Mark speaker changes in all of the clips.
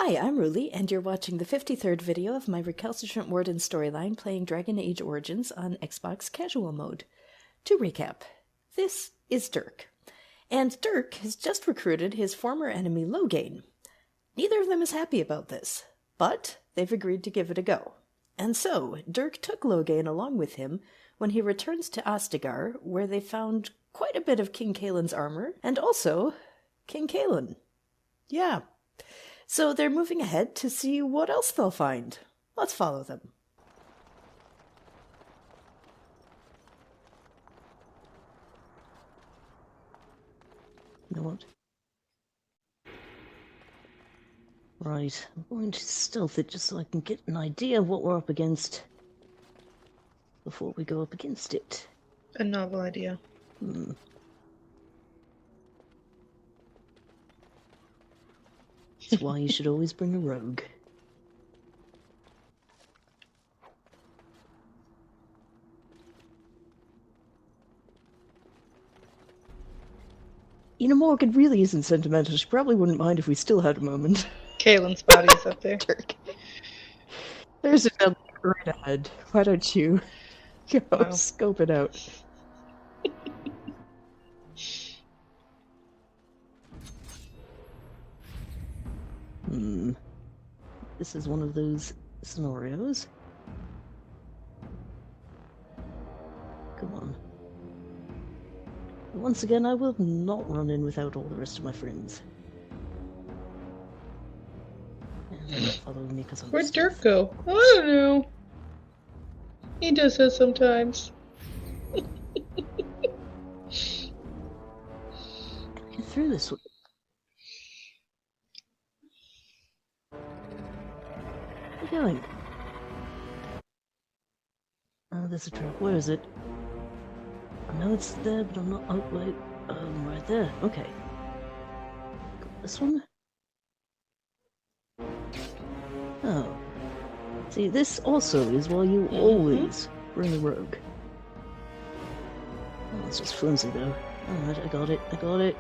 Speaker 1: Hi, I'm Ruli, and you're watching the 53rd video of my Recalcitrant Warden storyline playing Dragon Age Origins on Xbox Casual Mode. To recap, this is Dirk, and Dirk has just recruited his former enemy Loghain. Neither of them is happy about this, but they've agreed to give it a go. And so, Dirk took Loghain along with him when he returns to Ostagar, where they found quite a bit of King Cailan's armor, and also King Cailan. Yeah. So they're moving ahead to see what else they'll find. Let's follow them.
Speaker 2: You know what? Right, I'm going to stealth it just so I can get an idea of what we're up against before we go up against it.
Speaker 3: A novel idea.
Speaker 2: That's why you should always bring a rogue. You know, Morgan really isn't sentimental. She probably wouldn't mind if we still had a moment.
Speaker 3: Cailan's body's up there.
Speaker 2: Dirk. There's a Genlock right ahead. Why don't you go scope it out? This is one of those scenarios. Come on. Once again, I will not run in without all the rest of my friends. And they're not following me because I'm
Speaker 3: Where'd Dirk go? I don't know. He does that sometimes.
Speaker 2: Can I get through this one? Where are you going? Oh, there's a trap. Where is it? I know it's there, but I'm not. Oh, wait. Right there. Okay. Got this one? Oh. See, this also is why you always bring a rogue. Oh, it's just flimsy, though. Alright, I got it. I got it.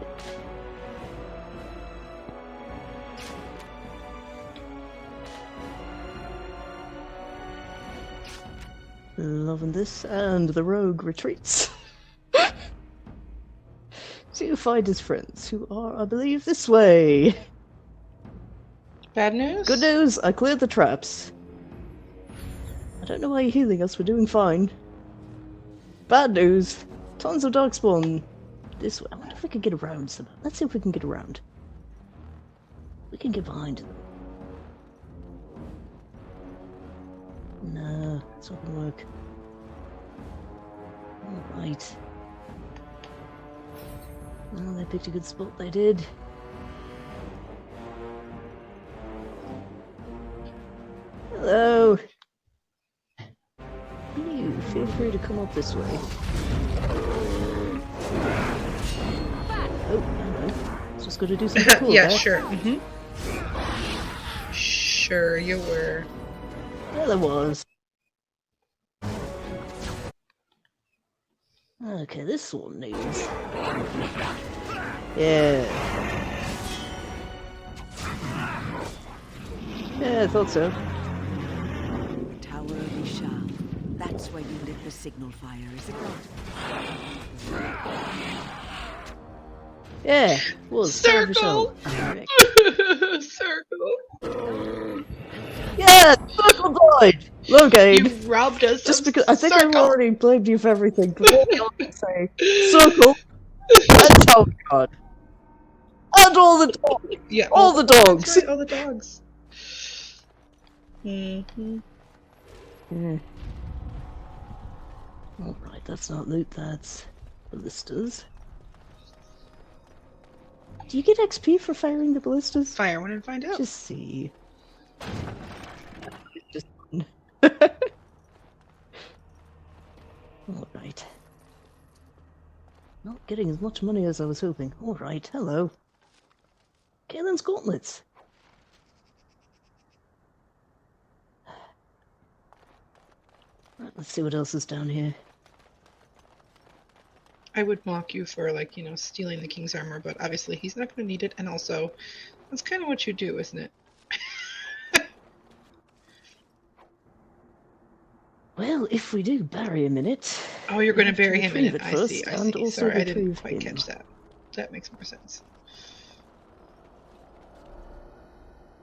Speaker 2: Loving this, and the rogue retreats. To find his friends, who are, I believe, this way.
Speaker 3: Bad news?
Speaker 2: Good news, I cleared the traps. I don't know why you're healing us, we're doing fine. Bad news, tons of darkspawn this way. I wonder if we can get around some. Let's see if we can get around. We can get behind them. No, it's not gonna work. Alright. Oh, they picked a good spot, they did. Hello! You, feel free to come up this way. Oh, hello. Just gotta do something cool
Speaker 3: yeah,
Speaker 2: there.
Speaker 3: sure. Sure you were.
Speaker 2: Yeah, there was. Okay, this one needs. Yeah. Yeah, I thought so.
Speaker 4: Tower of Ishal. That's where you lit the signal fire, is it not?
Speaker 2: Yeah, it was.
Speaker 3: Circle! Circle!
Speaker 2: Yeah, circle died! Loghain!
Speaker 3: You robbed us
Speaker 2: Just
Speaker 3: of
Speaker 2: because I think
Speaker 3: circle.
Speaker 2: I've already blamed you for everything, but all I can say circle and Tower God. And all the dogs!
Speaker 3: Yeah,
Speaker 2: All the dogs!
Speaker 3: That's right, all the dogs. Mm-hmm.
Speaker 2: Yeah. Alright, that's not loot, that's ballistas. Do you get XP for firing the ballistas?
Speaker 3: Fire one and find out.
Speaker 2: Just see. Just Alright. Not getting as much money as I was hoping. Alright, hello. Cailan's gauntlets. Right, let's see what else is down here.
Speaker 3: I would mock you for, like, you know, stealing the king's armor, but obviously he's not going to need it, and also, that's kind of what you do, isn't it?
Speaker 2: Well, if we do bury him in it...
Speaker 3: Oh, you're going to
Speaker 2: we have
Speaker 3: bury him in
Speaker 2: retrieve
Speaker 3: it. I
Speaker 2: first,
Speaker 3: see. I
Speaker 2: and
Speaker 3: see.
Speaker 2: also
Speaker 3: Sorry, I didn't
Speaker 2: retrieve
Speaker 3: quite
Speaker 2: him.
Speaker 3: catch that. That makes more sense.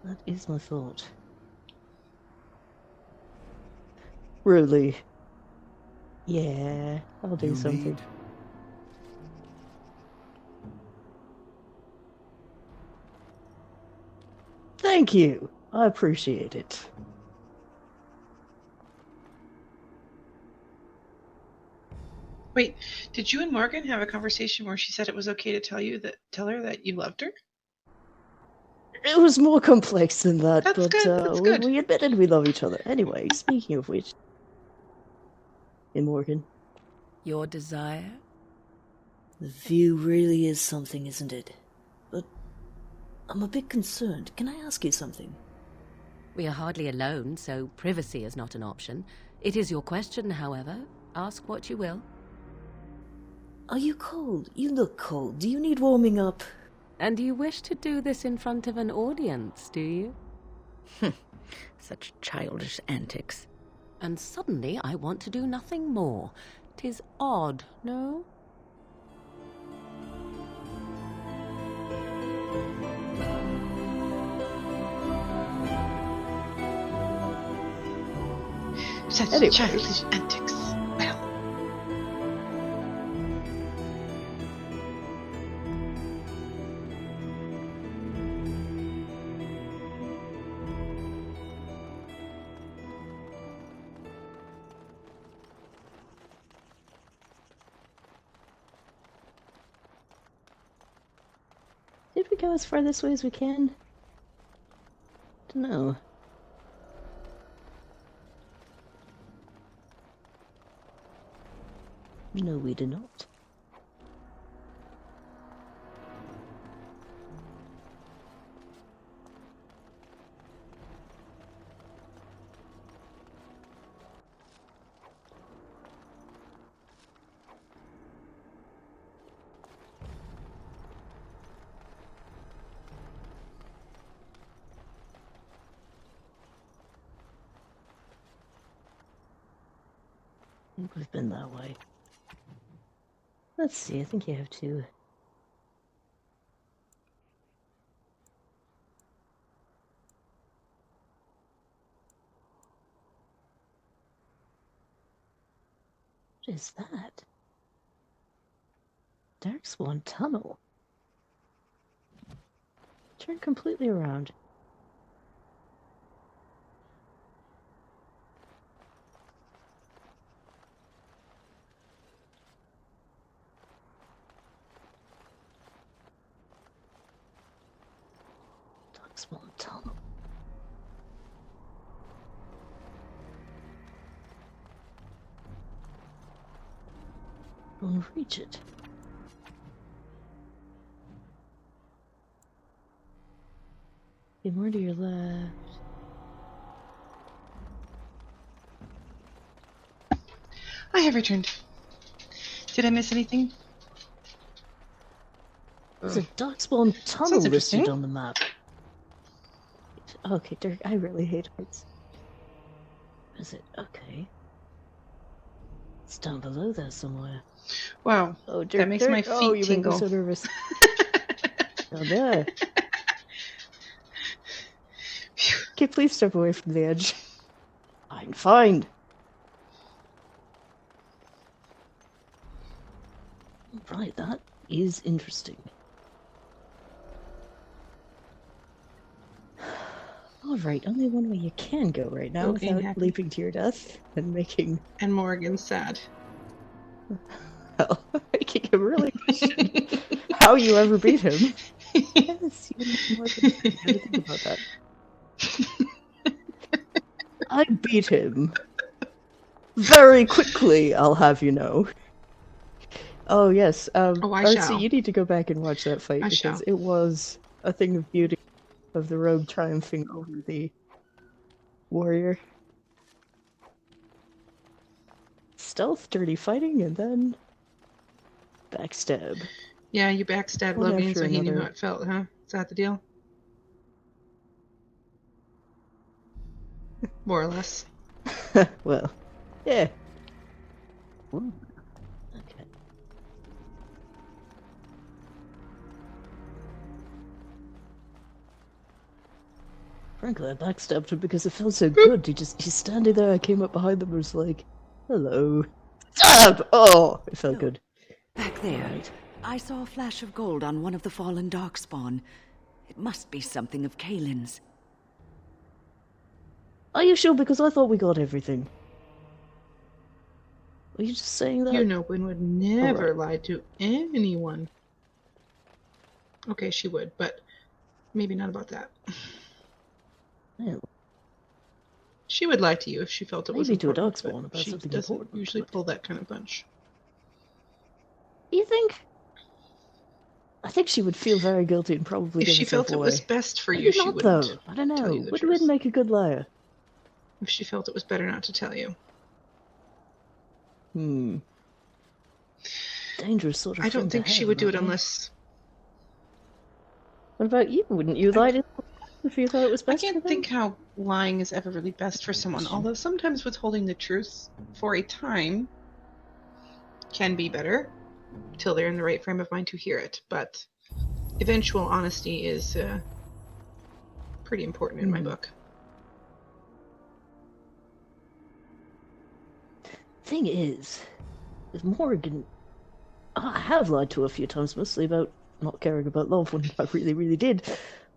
Speaker 2: That is my thought. Really? Yeah, I'll do something. Thank you. I appreciate it.
Speaker 3: Wait, did you and Morgan have a conversation where she said it was okay to tell her that you loved her?
Speaker 2: It was more complex than that,
Speaker 3: That's
Speaker 2: but
Speaker 3: good. That's good.
Speaker 2: we admitted we love each other. Anyway, speaking of which... Hey, Morgan.
Speaker 4: Your desire?
Speaker 1: The view really is something, isn't it? But I'm a bit concerned. Can I ask you something?
Speaker 4: We are hardly alone, so privacy is not an option. It is your question, however. Ask what you will.
Speaker 1: Are you cold? You look cold. Do you need warming up?
Speaker 4: And you wish to do this in front of an audience, do you?
Speaker 5: Such childish antics.
Speaker 4: And suddenly I want to do nothing more. 'Tis odd, no?
Speaker 3: Such
Speaker 2: Anyways.
Speaker 3: childish antics. Well.
Speaker 2: Did we go as far this way as we can? Don't know. No, we did not. I think we've been that way. Let's see, I think you have to. What is that? Darkspawn Tunnel. Turn completely around. Darkspawn Tunnel. Don't reach it. Get more to your left.
Speaker 3: I have returned. Did I miss anything?
Speaker 2: There's a Darkspawn Tunnel
Speaker 3: Sounds
Speaker 2: listed
Speaker 3: interesting.
Speaker 2: on the map. Okay, Dirk, I really hate heights. Is it? Okay. It's down below there somewhere.
Speaker 3: Wow.
Speaker 2: Oh, Dirk,
Speaker 3: That makes my
Speaker 2: Dirk. Oh,
Speaker 3: feet
Speaker 2: you make me
Speaker 3: tingle.
Speaker 2: so nervous. Oh, there. Okay, please step away from the edge. Fine, fine. Right, that is interesting. Alright, only one way you can go right now
Speaker 3: Loghain
Speaker 2: without
Speaker 3: happy.
Speaker 2: leaping to your death and making,
Speaker 3: And Morgan's sad.
Speaker 2: well, making him really question how you ever beat him. Yes, you know more than I had to think about that. I beat him. Very quickly, I'll have you know. Oh, yes.
Speaker 3: Oh, I
Speaker 2: Artsy,
Speaker 3: shall.
Speaker 2: you need to go back and watch that fight
Speaker 3: I
Speaker 2: because
Speaker 3: shall.
Speaker 2: it was a thing of beauty of the rogue triumphing over the warrior. Stealth, dirty fighting, and then backstab.
Speaker 3: Yeah, you backstabbed
Speaker 2: One
Speaker 3: Loghain
Speaker 2: after
Speaker 3: so he knew
Speaker 2: another.
Speaker 3: how it felt, huh? Is that the deal? More or less.
Speaker 2: Well, Yeah. Ooh. Okay. Frankly, I backstabbed him because it felt so good. He's standing there. I came up behind them and was like, "Hello." Stab! Oh, it felt good.
Speaker 5: Back there.
Speaker 2: Right.
Speaker 5: I saw a flash of gold on one of the fallen darkspawn. It must be something of Cailan's.
Speaker 2: Are you sure? Because I thought we got everything. Are you just saying that?
Speaker 3: You know, Wynn would never lie to anyone. Okay, she would, but maybe not about that.
Speaker 2: Yeah.
Speaker 3: She would lie to you if she felt it was
Speaker 2: Maybe to a
Speaker 3: important,
Speaker 2: darkspawn
Speaker 3: but
Speaker 2: about
Speaker 3: she
Speaker 2: something
Speaker 3: doesn't
Speaker 2: important.
Speaker 3: usually pull that kind of punch.
Speaker 2: You think? I think she would feel very guilty and probably
Speaker 3: If
Speaker 2: give
Speaker 3: she
Speaker 2: herself
Speaker 3: felt it
Speaker 2: away.
Speaker 3: was best for you,
Speaker 2: Maybe
Speaker 3: she
Speaker 2: not,
Speaker 3: wouldn't
Speaker 2: though. I don't
Speaker 3: tell
Speaker 2: know.
Speaker 3: you the
Speaker 2: Would
Speaker 3: truth.
Speaker 2: make a good liar?
Speaker 3: If she felt it was better not to tell you.
Speaker 2: Dangerous sort of
Speaker 3: I
Speaker 2: thing
Speaker 3: don't think
Speaker 2: to
Speaker 3: she
Speaker 2: have,
Speaker 3: would do it
Speaker 2: that, eh?
Speaker 3: unless...
Speaker 2: What about you? Wouldn't you lie to if you thought it was
Speaker 3: I
Speaker 2: best for
Speaker 3: can't
Speaker 2: them?
Speaker 3: think how lying is ever really best for someone, although sometimes withholding the truth for a time can be better, till they're in the right frame of mind to hear it, but eventual honesty is pretty important in my book.
Speaker 2: Thing is, with Morgan, I have lied to her a few times, mostly about not caring about love when I really, really did.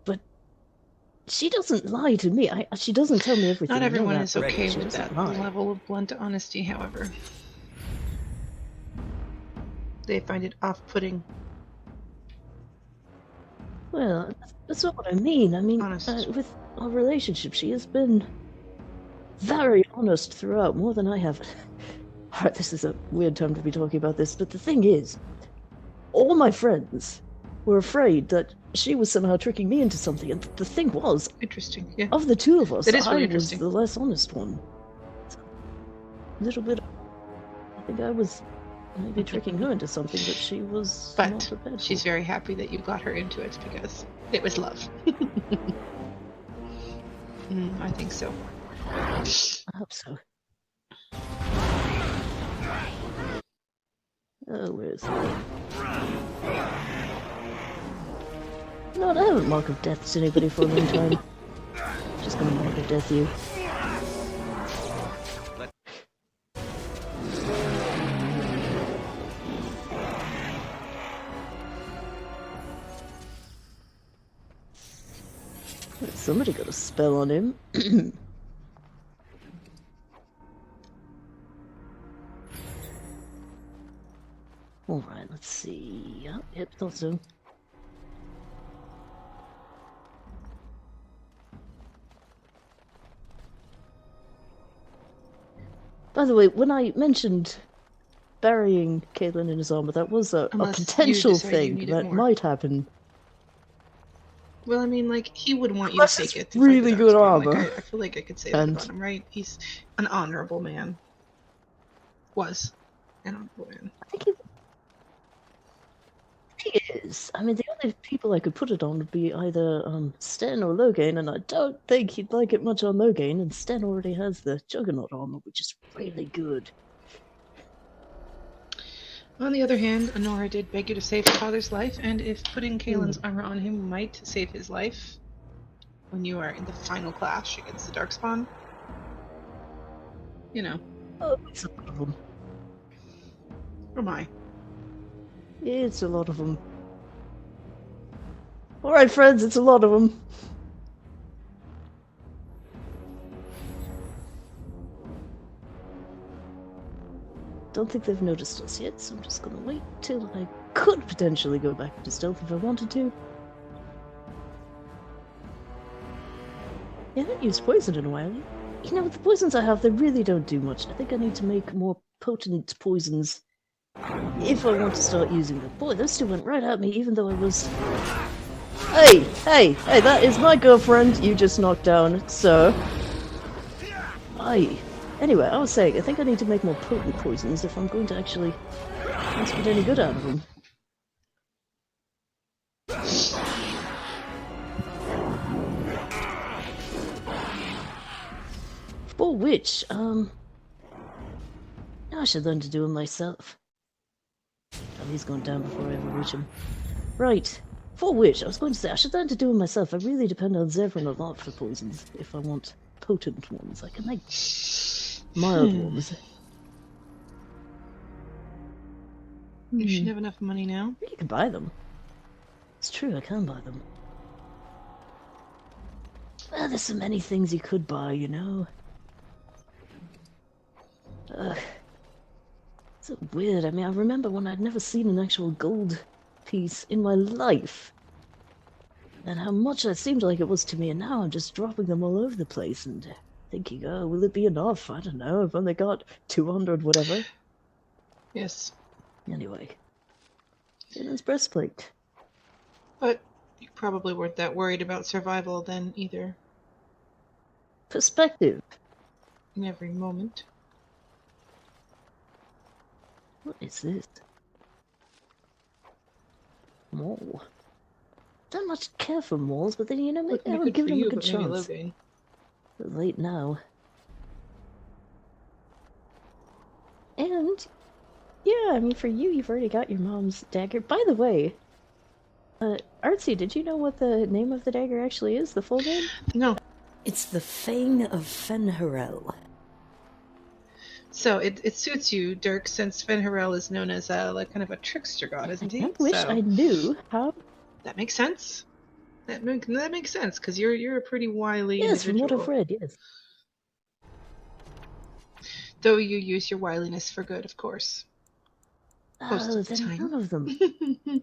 Speaker 2: But she doesn't lie to me. She doesn't tell me everything.
Speaker 3: Not
Speaker 2: I know
Speaker 3: everyone
Speaker 2: that,
Speaker 3: is
Speaker 2: but
Speaker 3: okay
Speaker 2: she
Speaker 3: with
Speaker 2: doesn't
Speaker 3: that
Speaker 2: lie.
Speaker 3: level of blunt honesty, however. They find it off-putting.
Speaker 2: Well, that's not what I mean. I mean,
Speaker 3: Honest.
Speaker 2: with our relationship, she has been very honest throughout, more than I have. Alright, this is a weird time to be talking about this, but the thing is, all my friends were afraid that she was somehow tricking me into something, and the thing was,
Speaker 3: Interesting, yeah.
Speaker 2: of the two of us,
Speaker 3: That is really
Speaker 2: I was
Speaker 3: interesting.
Speaker 2: the less honest one. So, a little bit. I think I was maybe tricking her into something that she was not
Speaker 3: But
Speaker 2: prepared
Speaker 3: she's
Speaker 2: for.
Speaker 3: very happy that you got her into it because it was love. I think so.
Speaker 2: I hope so. Oh, where is it? No, I haven't Mark of Death to anybody for a long time. Just gonna Mark of Death you. Somebody got a spell on him. Alright, let's see. Yep, thought so. By the way, when I mentioned burying Cailan in his armor, that was a
Speaker 3: Unless you
Speaker 2: potential
Speaker 3: decide you
Speaker 2: thing
Speaker 3: needed
Speaker 2: that
Speaker 3: more.
Speaker 2: might happen.
Speaker 3: Well, I mean, like, he would want you to
Speaker 2: Unless
Speaker 3: take
Speaker 2: it's
Speaker 3: it. To fight
Speaker 2: really
Speaker 3: the
Speaker 2: good
Speaker 3: Darkspawn.
Speaker 2: armor.
Speaker 3: Like, I feel like I could say that
Speaker 2: And-
Speaker 3: about him, right? He's an honorable man. Was an honorable man.
Speaker 2: I think he is. I mean, the only people I could put it on would be either Sten or Loghain, and I don't think he'd like it much on Loghain, and Sten already has the Juggernaut armor, which is really good.
Speaker 3: On the other hand, Honora did beg you to save her father's life, and if putting Cailan's armor on him might save his life when you are in the final clash against the Darkspawn, you know,
Speaker 2: Oh, it's a lot of them.
Speaker 3: or my.
Speaker 2: It's a lot of them. Alright, friends, it's a lot of them. Don't think they've noticed us yet, so I'm just gonna wait till I could potentially go back to stealth if I wanted to. I haven't used poison in a while. You know, the poisons I have, they really don't do much. I think I need to make more potent poisons if I want to start using them. Boy, those two went right at me, even though I was... Hey, that is my girlfriend you just knocked down, sir. Aye. Anyway, I was saying, I think I need to make more potent poisons if I'm going to actually get any good out of them. For which, I should learn to do them myself. Oh, he's gone down before I ever reach him. Right. For which, I was going to say, I should learn to do them myself. I really depend on Zevran a lot for poisons, if I want potent ones. I can make mild ones.
Speaker 3: You should have enough money now.
Speaker 2: You can buy them. It's true, I can buy them. Well, there's so many things you could buy, you know. So weird. I mean, I remember when I'd never seen an actual gold piece in my life. And how much that seemed like it was to me, and now I'm just dropping them all over the place and thinking, oh, will it be enough? I don't know, I've only got 200 whatever.
Speaker 3: Yes.
Speaker 2: Anyway. Cailan's breastplate.
Speaker 3: But you probably weren't that worried about survival then either.
Speaker 2: Perspective.
Speaker 3: In every moment.
Speaker 2: What is this? Mole. Don't much care for moles, but then, you know, maybe I would give them a good chance.
Speaker 3: Loghain.
Speaker 2: Late now. And, yeah, I mean, for you, you've already got your mom's dagger. By the way, Artsy, did you know what the name of the dagger actually is? The full name?
Speaker 3: No.
Speaker 1: It's the Fang of Fenharel.
Speaker 3: So it suits you, Dirk, since Fenharel is known as like kind of a trickster god, isn't he?
Speaker 2: I wish I knew how.
Speaker 3: That makes sense. That makes sense because you're a pretty wily
Speaker 2: Yes, from
Speaker 3: individual.
Speaker 2: what I've read, yes.
Speaker 3: Though you use your wiliness for good, of course. Most
Speaker 2: Oh,
Speaker 3: of the
Speaker 2: then
Speaker 3: time.
Speaker 2: none of them.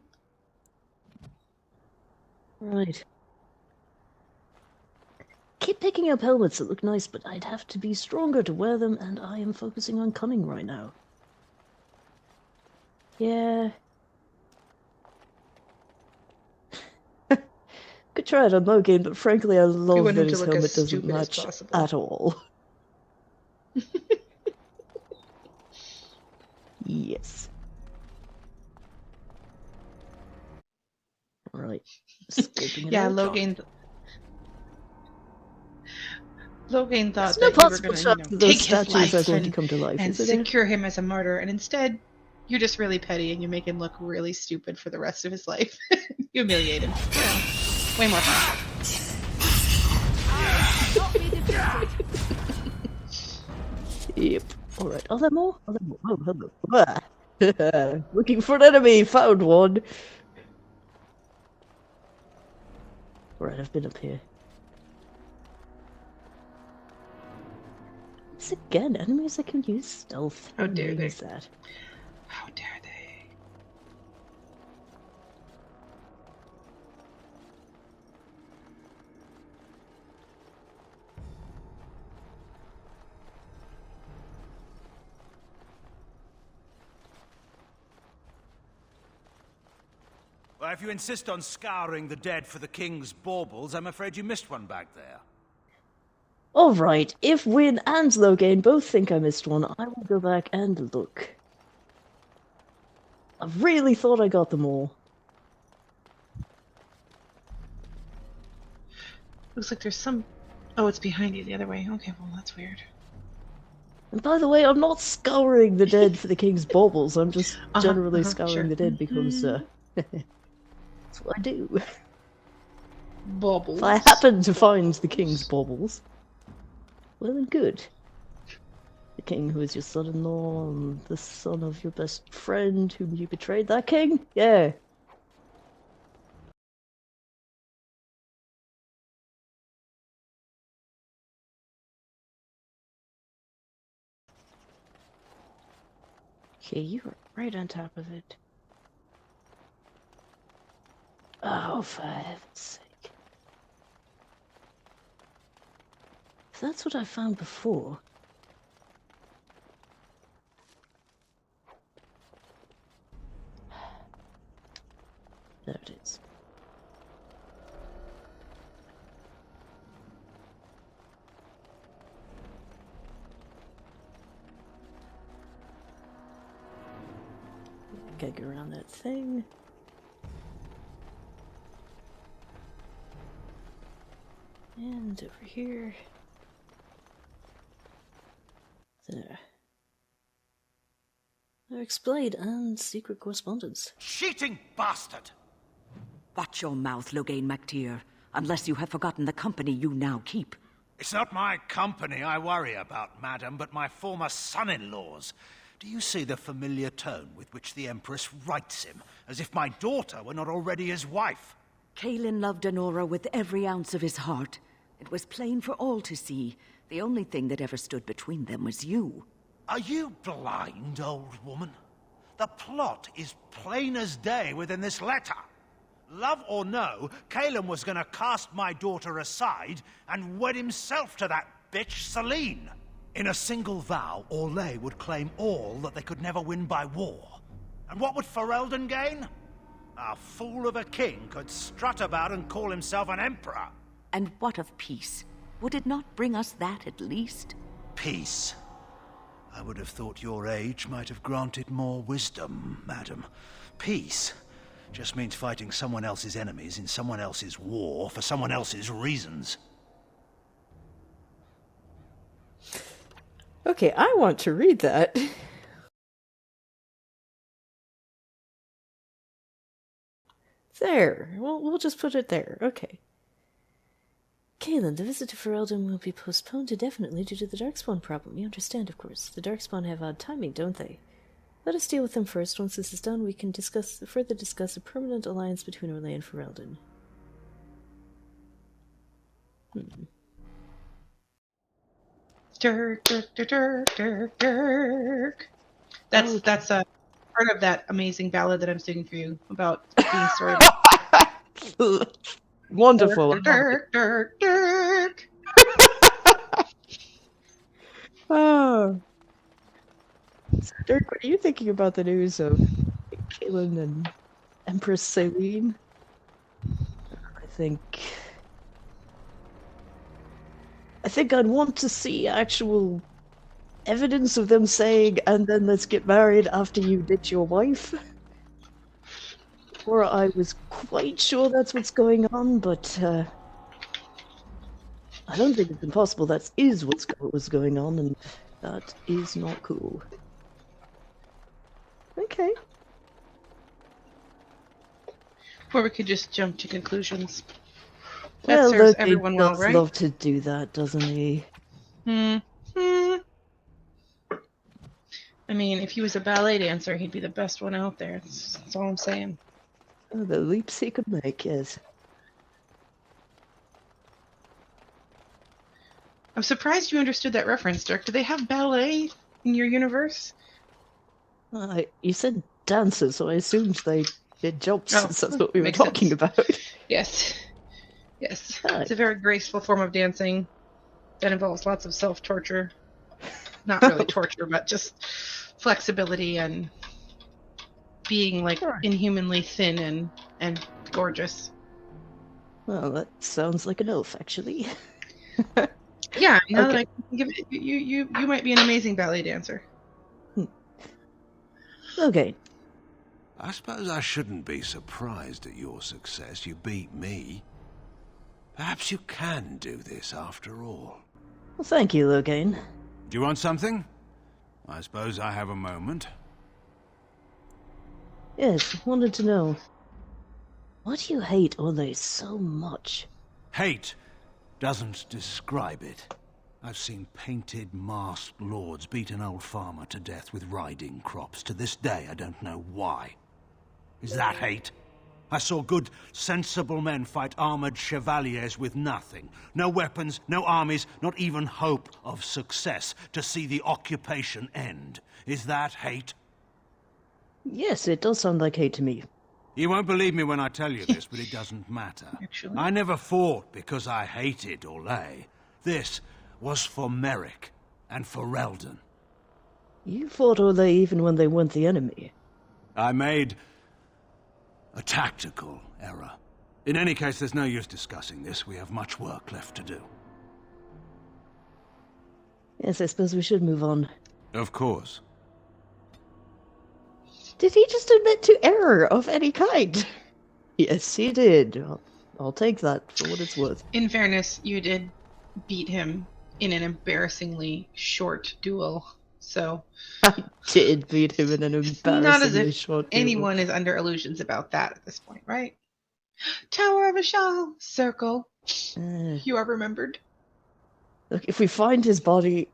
Speaker 2: Right. Keep picking up helmets that look nice, but I'd have to be stronger to wear them, and I am focusing on cunning right now. Yeah. Could try it on Loghain, but frankly I love that his helmet doesn't match at all. Yes. Right. Scoping it
Speaker 3: yeah,
Speaker 2: out.
Speaker 3: Loghain thought
Speaker 2: There's no
Speaker 3: that you were
Speaker 2: possible
Speaker 3: going
Speaker 2: chance
Speaker 3: to
Speaker 2: that those
Speaker 3: take his
Speaker 2: statues
Speaker 3: life
Speaker 2: are going to come to life,
Speaker 3: and
Speaker 2: is it?
Speaker 3: secure him as a martyr, and instead you're just really petty and you make him look really stupid for the rest of his life. You humiliate him. Yeah. Way more fun.
Speaker 2: Yep. Alright, are there more? Are there more? Oh, hello. Ah. Looking for an enemy! Found one! Alright, I've been up here. Once again, enemies that can use stealth.
Speaker 3: How dare they?
Speaker 2: Is that?
Speaker 3: How dare they?
Speaker 6: Well, if you insist on scouring the dead for the king's baubles, I'm afraid you missed one back there.
Speaker 2: Alright, if Wynne and Loghain both think I missed one, I will go back and look. I really thought I got them all.
Speaker 3: Looks like there's some... Oh, it's behind you the other way. Okay, well, that's weird.
Speaker 2: And by the way, I'm not scouring the dead for the king's baubles, I'm just generally scouring the dead because, that's what I do.
Speaker 3: Baubles.
Speaker 2: If I happen to find the king's baubles, well and good. The king who is your son-in-law, and the son of your best friend whom you betrayed, that king? Yeah. Okay, you are right on top of it. Oh, for heaven's sake. If that's what I found before... There it is. Gotta go around that thing. And over here. There. Dark's Blade and secret correspondence.
Speaker 6: Cheating bastard!
Speaker 5: Watch your mouth, Loghain MacTier, unless you have forgotten the company you now keep.
Speaker 6: It's not my company I worry about, madam, but my former son-in-law's. Do you see the familiar tone with which the Empress writes him, as if my daughter were not already his wife?
Speaker 5: Cailan loved Honora with every ounce of his heart. It was plain for all to see. The only thing that ever stood between them was you.
Speaker 6: Are you blind, old woman? The plot is plain as day within this letter. Love or no, Cailan was going to cast my daughter aside and wed himself to that bitch Celine. In a single vow, Orlais would claim all that they could never win by war. And what would Ferelden gain? A fool of a king could strut about and call himself an emperor.
Speaker 5: And what of peace? Would it not bring us that at least?
Speaker 6: Peace. I would have thought your age might have granted more wisdom, madam. Peace just means fighting someone else's enemies in someone else's war for someone else's reasons.
Speaker 2: Okay, I want to read that. There. We'll just put it there. Okay. Cailan, the visit to Ferelden will be postponed indefinitely due to the Darkspawn problem. You understand, of course. The Darkspawn have odd timing, don't they? Let us deal with them first. Once this is done, we can further discuss a permanent alliance between Orlais and Ferelden.
Speaker 3: Dirk, Dirk, Dirk, Dirk, Dirk, Dirk. That's a part of that amazing ballad that I'm singing for you about being story.
Speaker 2: Wonderful.
Speaker 3: Dirk, Dirk, Dirk.
Speaker 2: Oh. Dirk, what are you thinking about the news of Cailan and Empress Celine? I think I'd want to see actual evidence of them saying, and then let's get married after you ditch your wife. Or I was quite sure that's what's going on, but I don't think it's impossible that is what's going on, and that is not cool. Okay.
Speaker 3: Or we could just jump to conclusions. That
Speaker 2: Well,
Speaker 3: serves
Speaker 2: Loki
Speaker 3: everyone well,
Speaker 2: does
Speaker 3: right?
Speaker 2: love to do that, doesn't he?
Speaker 3: I mean, if he was a ballet dancer, he'd be the best one out there. That's all I'm saying.
Speaker 2: Oh, the leaps he could make, yes.
Speaker 3: I'm surprised you understood that reference, Dirk. Do they have ballet in your universe?
Speaker 2: You said dancers, so I assumed they did jumps,
Speaker 3: Oh,
Speaker 2: since that's what we were
Speaker 3: makes
Speaker 2: talking
Speaker 3: sense.
Speaker 2: about.
Speaker 3: Yes. Yes.
Speaker 2: Hi.
Speaker 3: It's a very graceful form of dancing that involves lots of self-torture. Not really torture, but just flexibility and being like inhumanly thin and gorgeous.
Speaker 2: Well, that sounds like an elf, actually.
Speaker 3: Yeah, now that
Speaker 2: Okay.
Speaker 3: I can think of it, you might be an amazing ballet dancer.
Speaker 2: Okay.
Speaker 7: I suppose I shouldn't be surprised at your success. You beat me. Perhaps you can do this after all.
Speaker 2: Well, thank you, Loghain.
Speaker 7: Do you want something? I suppose I have a moment.
Speaker 2: Yes, wanted to know. Why do you hate Orlais so much?
Speaker 7: Hate doesn't describe it. I've seen painted, masked lords beat an old farmer to death with riding crops. To this day, I don't know why. Is that hate? I saw good, sensible men fight armored chevaliers with nothing. No weapons, no armies, not even hope of success to see the occupation end. Is that hate?
Speaker 2: Yes, it does sound like hate to me.
Speaker 7: You won't believe me when I tell you this, but it doesn't matter.
Speaker 3: Actually.
Speaker 7: I never fought because I hated Orlais. This was for Merrick and for Ferelden.
Speaker 2: You fought Orlais even when they weren't the enemy.
Speaker 7: I made a tactical error. In any case, there's no use discussing this. We have much work left to do.
Speaker 2: Yes, I suppose we should move on.
Speaker 7: Of course.
Speaker 2: Did he just admit to error of any kind? Yes, he did. I'll take that for what it's worth.
Speaker 3: In fairness, you did beat him in an embarrassingly short duel, So,
Speaker 2: I did beat him in an
Speaker 3: it's not as
Speaker 2: embarrassingly
Speaker 3: if
Speaker 2: short duel.
Speaker 3: anyone is under illusions about that at this point, right? Tower of Ashal, circle. You are remembered.
Speaker 2: Look, if we find his body,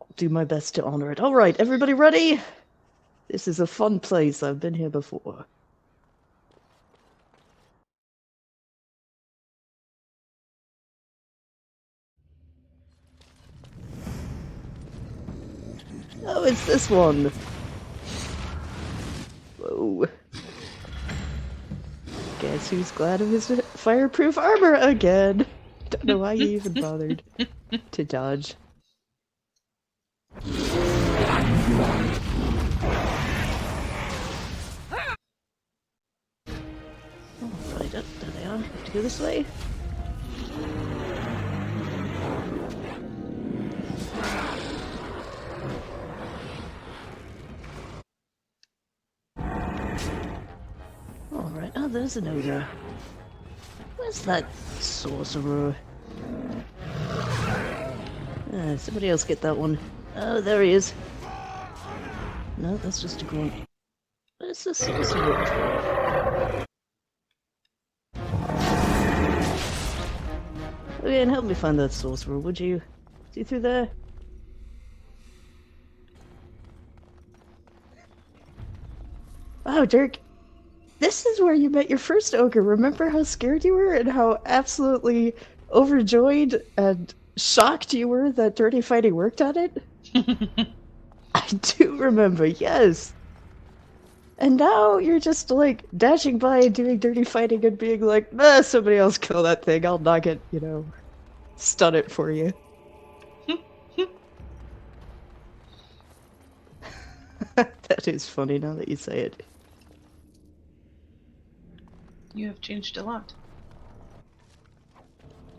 Speaker 2: I'll do my best to honor it. All right, everybody ready? This is a fun place. I've been here before. Oh, it's this one. Whoa. Guess who's glad of his fireproof armor again? Don't know why he even bothered to dodge. Alright, up there they are. Have to go this way. Alright, oh, there's an ogre. Where's that sorcerer? Somebody else get that one. Oh, there he is. No, that's just a grunt. Where's the sorcerer? Okay, and help me find that sorcerer, would you? See through there? Wow, Dirk. This is where you met your first ogre. Remember how scared you were and how absolutely overjoyed and shocked you were that dirty fighting worked on it? I do remember, yes. And now you're just like dashing by and doing dirty fighting and being like, somebody else kill that thing. I'll knock it, stun it for you. That is funny now that you say it.
Speaker 3: You have changed a lot.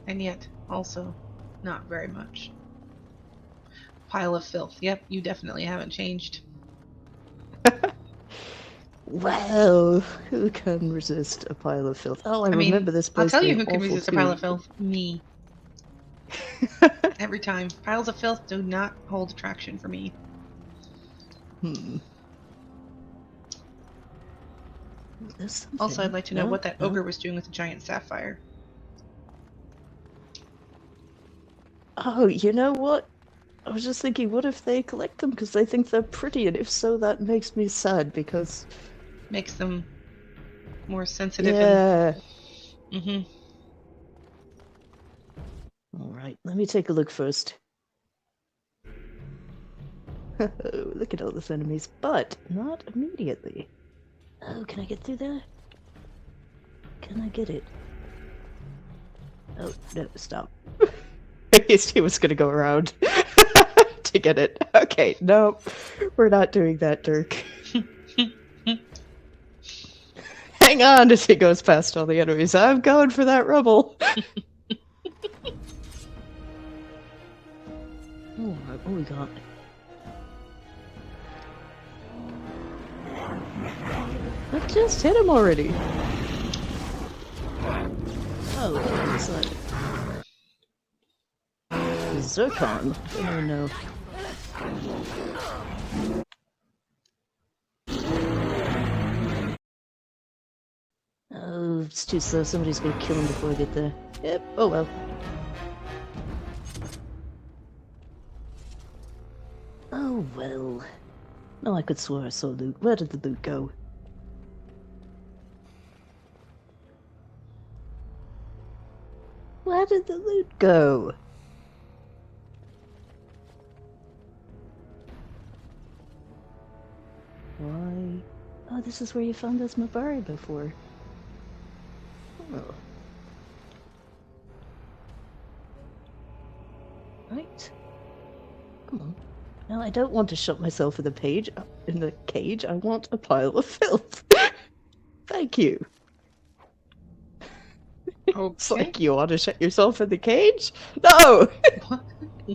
Speaker 3: And yet, also, not very much. Pile of filth. Yep, you definitely haven't changed.
Speaker 2: Well, who can resist a pile of filth? Oh, I remember this place.
Speaker 3: I'll tell you
Speaker 2: being
Speaker 3: who can
Speaker 2: awful
Speaker 3: resist a
Speaker 2: too.
Speaker 3: pile of filth. Me. Every time. Piles of filth do not hold attraction for me. Also, I'd like to know what that ogre was doing with the giant sapphire.
Speaker 2: Oh, you know what? I was just thinking, what if they collect them because they think they're pretty, and if so, that makes me sad because...
Speaker 3: Makes them more sensitive.
Speaker 2: Yeah.
Speaker 3: And...
Speaker 2: Alright, let me take a look first. Look at all those enemies, but not immediately. Oh, can I get through there? Can I get it? Oh, no, stop. He was gonna go around to get it. Okay, no, we're not doing that, Dirk. Hang on as he goes past all the enemies. I'm going for that rubble. Alright, what we got? I just hit him already. Oh, what is that? Zevran. I don't even know. Oh, it's too slow. Somebody's gonna kill him before I get there. Yep. Oh well. Oh well. No, I could swear I saw loot. Where did the loot go? Where did the loot go? Why? Oh, this is where you found this Mabari before. Oh. Right. Come on. Now, I don't want to shut myself in the cage. I want a pile of filth. Thank you.
Speaker 3: Okay.
Speaker 2: It's like you want to shut yourself in the cage? No!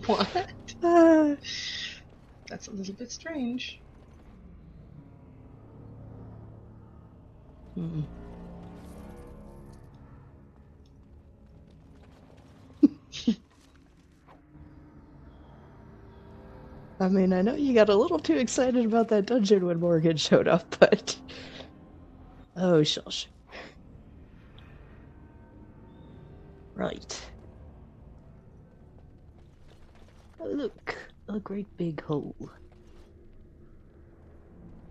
Speaker 3: What? That's a little bit strange.
Speaker 2: I mean, I know you got a little too excited about that dungeon when Morgan showed up, but... Oh, shush. Right. Oh, look. A great big hole.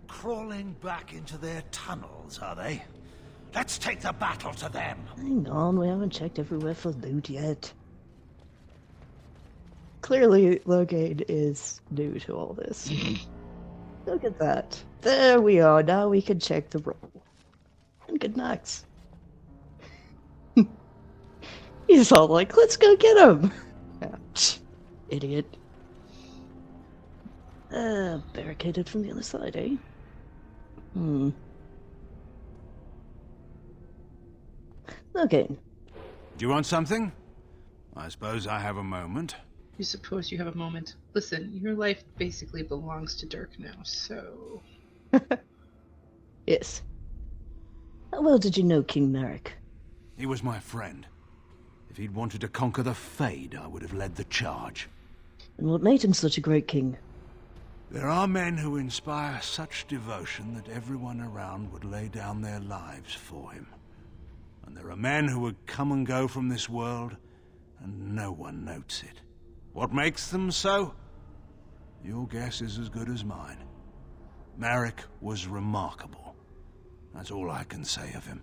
Speaker 6: Crawling back into their tunnels, are they? Let's take the battle to them.
Speaker 2: Hang on, we haven't checked everywhere for loot yet. Clearly, Loghain is new to all this. Look at that. There we are. Now we can check the roll. And good knocks. He's all like, let's go get him! Ouch. Idiot. Barricaded from the other side, eh? Hmm. Okay.
Speaker 7: Do you want something? I suppose I have a moment.
Speaker 3: You suppose you have a moment. Listen, your life basically belongs to Dirk now, so...
Speaker 2: Yes. How well did you know King Merrick?
Speaker 7: He was my friend. If he'd wanted to conquer the Fade, I would have led the charge.
Speaker 2: And what made him such a great king?
Speaker 7: There are men who inspire such devotion that everyone around would lay down their lives for him. And there are men who would come and go from this world, and no one notes it. What makes them so? Your guess is as good as mine. Merrick was remarkable. That's all I can say of him.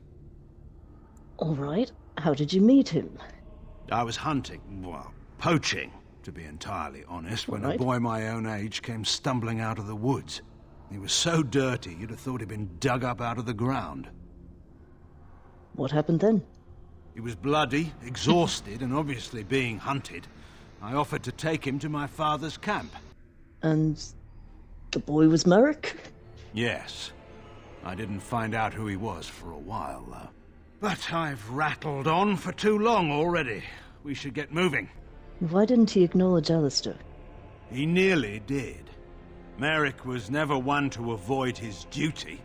Speaker 2: All right. How did you meet him?
Speaker 7: I was hunting, well, poaching, to be entirely honest, when a boy my own age came stumbling out of the woods. He was so dirty, you'd have thought he'd been dug up out of the ground.
Speaker 2: What happened then?
Speaker 7: He was bloody, exhausted, and obviously being hunted. I offered to take him to my father's camp.
Speaker 2: And the boy was Merrick?
Speaker 7: Yes. I didn't find out who he was for a while, though. But I've rattled on for too long already. We should get moving.
Speaker 2: Why didn't he acknowledge Alistair?
Speaker 7: He nearly did. Merrick was never one to avoid his duty.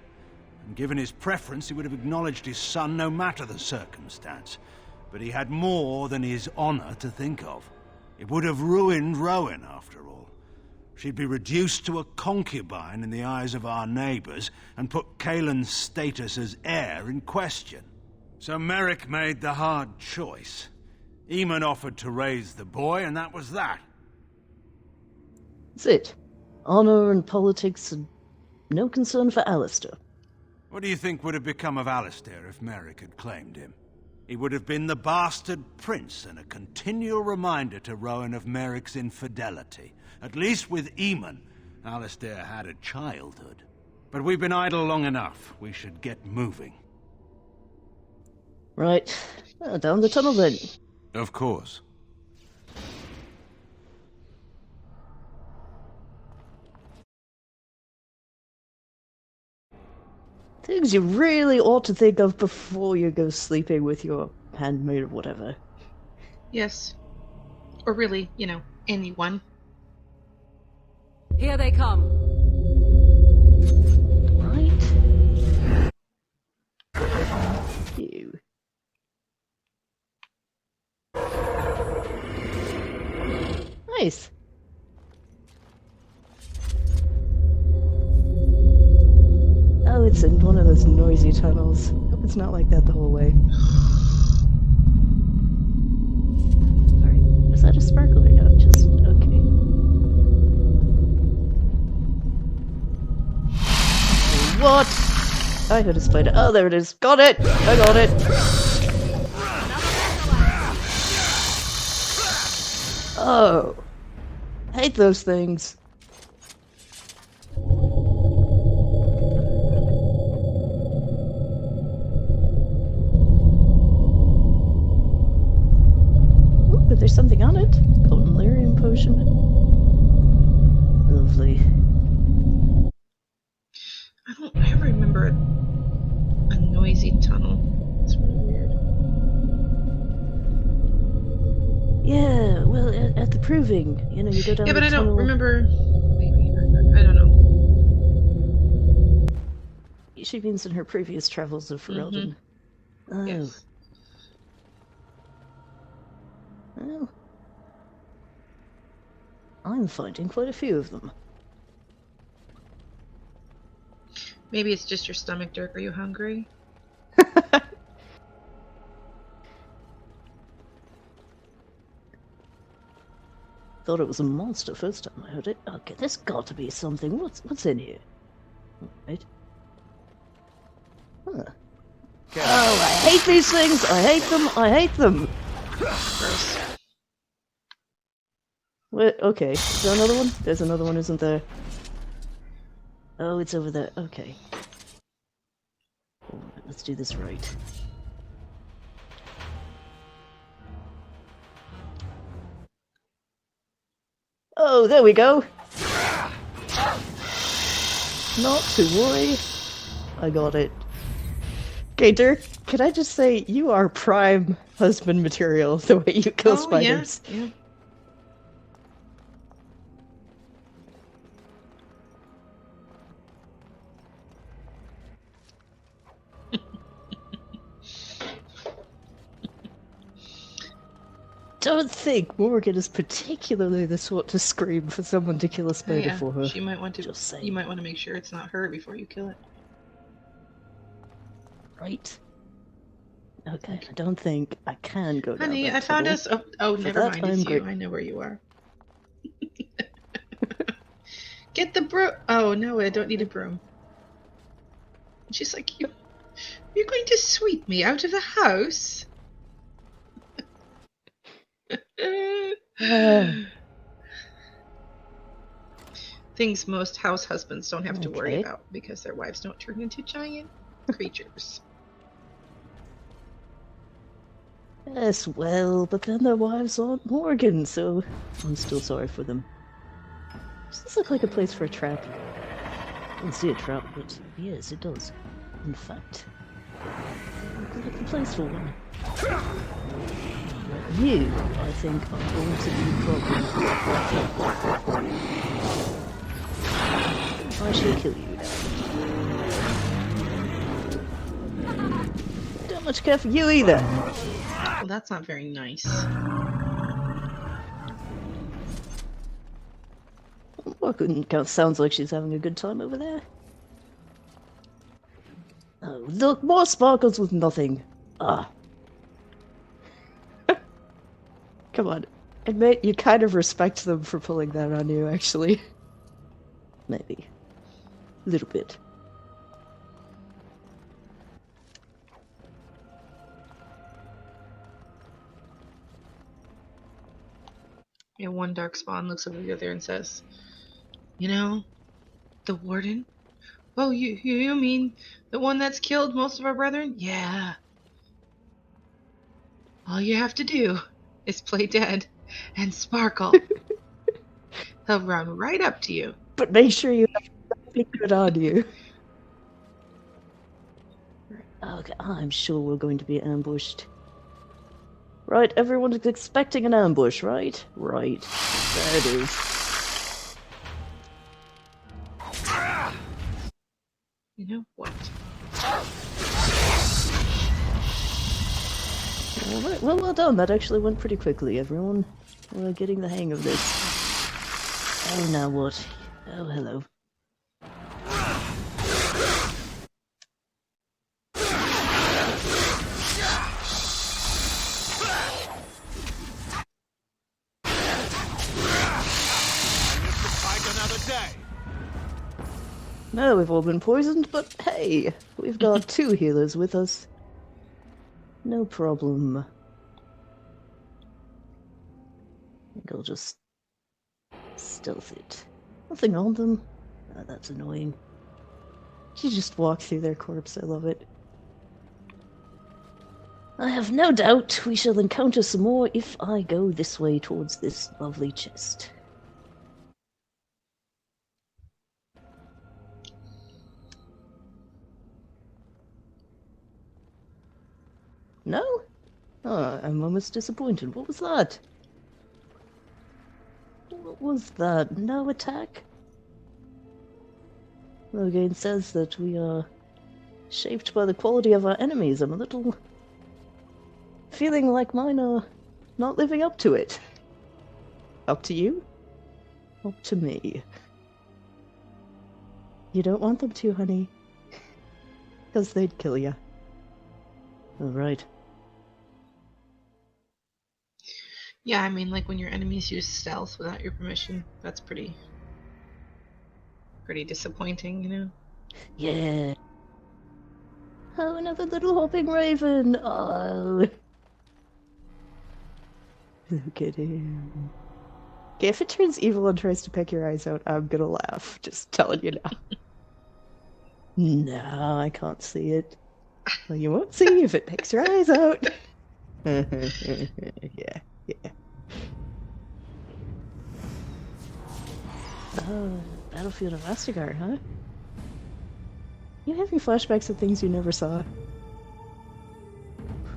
Speaker 7: And given his preference, he would have acknowledged his son no matter the circumstance. But he had more than his honor to think of. It would have ruined Rowan, after all. She'd be reduced to a concubine in the eyes of our neighbors, and put Cailan's status as heir in question. So Merrick made the hard choice. Eamon offered to raise the boy, and that was that.
Speaker 2: That's it. Honor and politics and no concern for Alistair.
Speaker 7: What do you think would have become of Alistair if Merrick had claimed him? He would have been the bastard prince and a continual reminder to Rowan of Merrick's infidelity. At least with Eamon, Alistair had a childhood. But we've been idle long enough. We should get moving.
Speaker 2: Right. Down the tunnel then.
Speaker 7: Of course.
Speaker 2: Things you really ought to think of before you go sleeping with your handmaid or whatever.
Speaker 3: Yes. Or really, anyone.
Speaker 4: Here they come.
Speaker 2: Right. You. Nice. Oh, it's in one of those noisy tunnels. Hope it's not like that the whole way. Sorry, is that a sparkle or not? Just okay. What? I heard a spider. Oh, there it is. Got it! I got it! Oh. Hate those things. Ooh, but there's something on it. Potent lyrium potion. Lovely.
Speaker 3: I don't ever remember a noisy tunnel. It's really weird.
Speaker 2: Yeah, well, at the proving, you go down the tunnel.
Speaker 3: Yeah, but I don't remember. Maybe. I don't know.
Speaker 2: She means in her previous travels of Ferelden. Oh.
Speaker 3: Yes.
Speaker 2: Well, I'm I'm finding quite a few of them.
Speaker 3: Maybe it's just your stomach, Dirk. Are you hungry?
Speaker 2: Thought it was a monster first time I heard it. Okay, there's got to be something. What's in here? Alright. Huh. Oh, I hate these things! I hate them! I hate them!
Speaker 3: Gross.
Speaker 2: Wait, okay. Is there another one? There's another one, isn't there? Oh, it's over there. Okay. Alright, let's do this right. Oh, there we go! Not to worry. I got it. Okay, Dirk, can I just say, you are prime husband material, the way you kill spiders.
Speaker 3: Yeah.
Speaker 2: Don't think Morgan is particularly the sort to scream for someone to kill a spider for her.
Speaker 3: She might want to.
Speaker 2: Just saying.
Speaker 3: You might want to make sure it's not her before you kill it.
Speaker 2: Right. Okay, I don't think I can go down
Speaker 3: Honey,
Speaker 2: that
Speaker 3: I found
Speaker 2: tunnel.
Speaker 3: us. Oh,
Speaker 2: For
Speaker 3: never
Speaker 2: that,
Speaker 3: mind.
Speaker 2: I'm
Speaker 3: It's you.
Speaker 2: great.
Speaker 3: I know where you are. Get the broom. Oh no, I don't need a broom. She's like, you're going to sweep me out of the house. Things most house husbands don't have to worry
Speaker 2: Okay.
Speaker 3: about because their wives don't turn into giant creatures.
Speaker 2: Yes, well, but then their wives aren't Morgan, so I'm still sorry for them. Does this look like a place for a trap? I don't see a trap, but yes, it does. In fact, it looks like a place for one. You, I think, are going to be a problem. I shall kill you now. Don't much care for you either.
Speaker 3: Well, that's not very nice.
Speaker 2: Morgan sounds like she's having a good time over there. Oh, look, more sparkles with nothing. Ah. Come on. Admit you kind of respect them for pulling that on you, actually. Maybe. A little bit.
Speaker 3: Yeah, one dark spawn looks over the other and says, "You know, the warden? Oh, you mean the one that's killed most of our brethren? Yeah. All you have to do is play dead and sparkle. He'll run right up to you."
Speaker 2: But make sure you have something good on you. Okay, I'm sure we're going to be ambushed. Right, everyone's expecting an ambush, right? Right. There it is.
Speaker 3: You know what?
Speaker 2: Alright, well done. That actually went pretty quickly, everyone. We're getting the hang of this. Oh, now what? Oh, hello. No, we've all been poisoned, but hey, we've got 2 healers with us. No problem. I think I'll just stealth it. Nothing on them. Ah, that's annoying. You just walk through their corpse, I love it. I have no doubt we shall encounter some more if I go this way towards this lovely chest. No? Oh, I'm almost disappointed. What was that? What was that? No attack? Loghain says that we are shaped by the quality of our enemies. I'm a little feeling like mine are not living up to it. Up to you? Up to me. You don't want them to, honey. Because they'd kill you. Alright.
Speaker 3: Yeah, I mean, like when your enemies use stealth without your permission, that's pretty disappointing, you know?
Speaker 2: Yeah. Oh, another little hopping raven! Oh. Look at him. Okay, if it turns evil and tries to peck your eyes out, I'm gonna laugh. Just telling you now. No, I can't see it. Well, you won't see if it pecks your eyes out. Yeah. Oh, Battlefield of Ostagar, huh? You having flashbacks of things you never saw?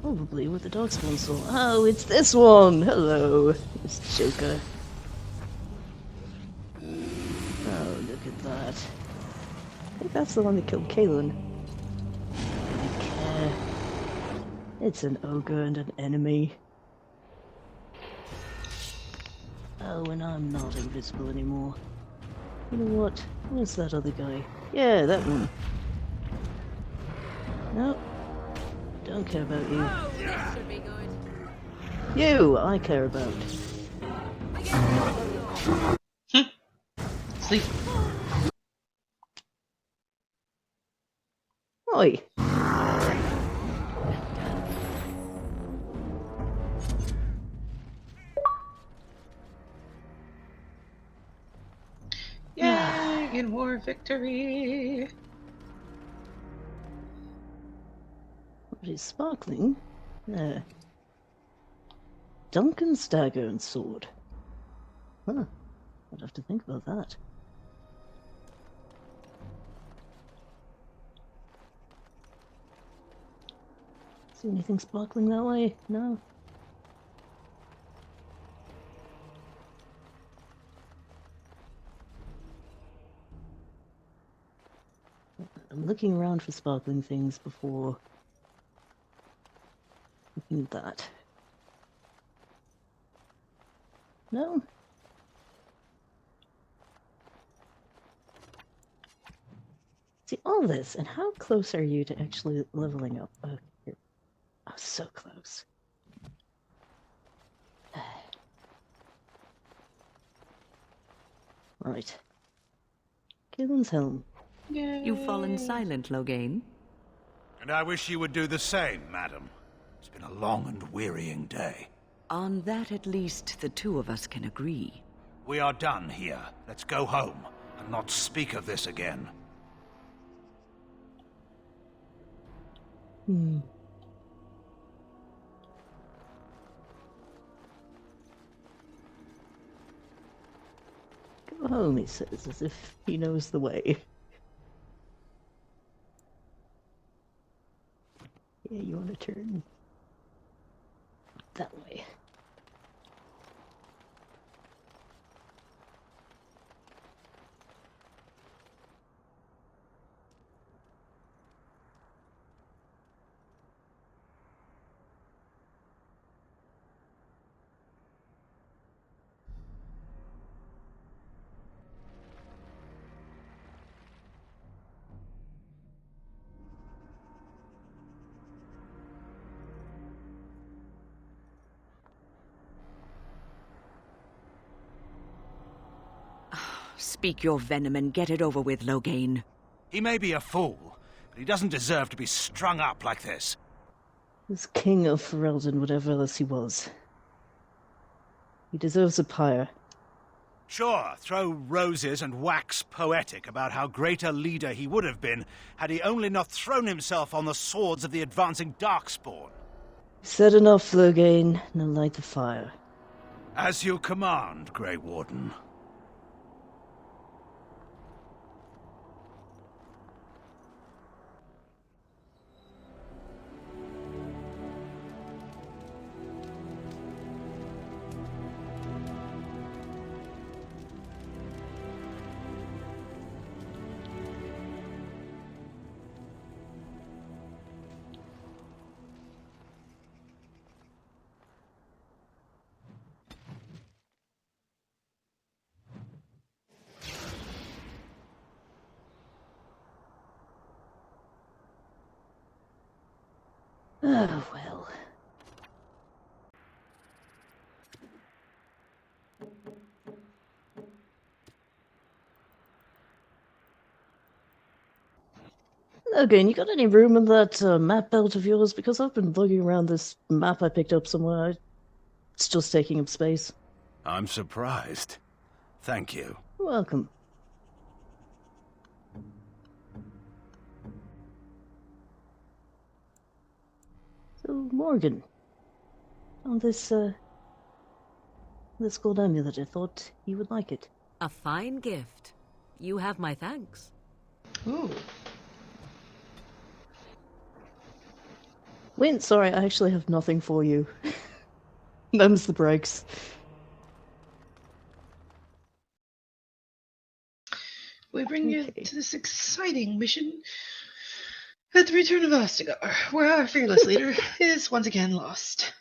Speaker 2: Probably with the Darkspawn soul. Oh, it's this one! Hello, this Joker. Oh, look at that. I think that's the one that killed Cailan. Okay. It's an ogre and an enemy. Oh, and I'm not invisible anymore. You know what? Where's that other guy? Yeah, that one. No. Don't care about you.
Speaker 4: Oh, this should be good.
Speaker 2: You, I care about.
Speaker 3: Sleep.
Speaker 2: Oi.
Speaker 3: Yay! In war victory!
Speaker 2: What is sparkling? There. Duncan's dagger and sword. Huh. I'd have to think about that. See anything sparkling that way? No? I'm looking around for sparkling things before looking at that. No? See, all this, and how close are you to actually leveling up? Oh, you're so close. Right. Cailan's helm.
Speaker 3: Yay.
Speaker 5: You've fallen silent, Loghain.
Speaker 7: And I wish you would do the same, madam. It's been a long and wearying day.
Speaker 5: On that, at least, the two of us can agree.
Speaker 7: We are done here. Let's go home, and not speak of this again.
Speaker 2: Go home, he says, as if he knows the way. Yeah, you want to turn that way.
Speaker 5: Speak your venom and get it over with, Loghain.
Speaker 7: He may be a fool, but he doesn't deserve to be strung up like this.
Speaker 2: This king of Ferelden, whatever else he was. He deserves a pyre.
Speaker 7: Sure, throw roses and wax poetic about how great a leader he would have been had he only not thrown himself on the swords of the advancing Darkspawn.
Speaker 2: Said enough, Loghain. Now light the fire.
Speaker 7: As you command, Grey Warden.
Speaker 2: Oh, well. Loghain, you got any room in that map belt of yours? Because I've been looking around this map I picked up somewhere. It's just taking up space.
Speaker 7: I'm surprised. Thank you.
Speaker 2: You're welcome. So, Morgan, on this gold amulet, I thought you would like it.
Speaker 4: A fine gift. You have my thanks.
Speaker 3: Ooh.
Speaker 2: Wait, sorry, I actually have nothing for you. Them's the breaks.
Speaker 3: We bring you to this exciting mission at the return of Ostagar, where our fearless leader is once again lost.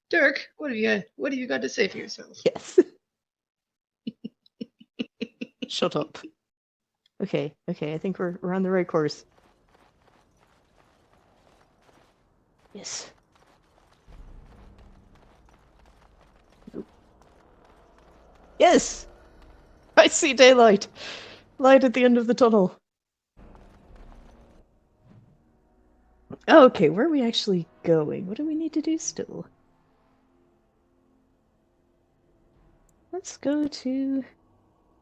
Speaker 3: Dirk, what have you got to say for yourself?
Speaker 2: Yes. Shut up. Okay, I think we're on the right course. Yes. Nope. Yes! I see daylight! Light at the end of the tunnel. Okay, where are we actually going? What do we need to do still? Let's go to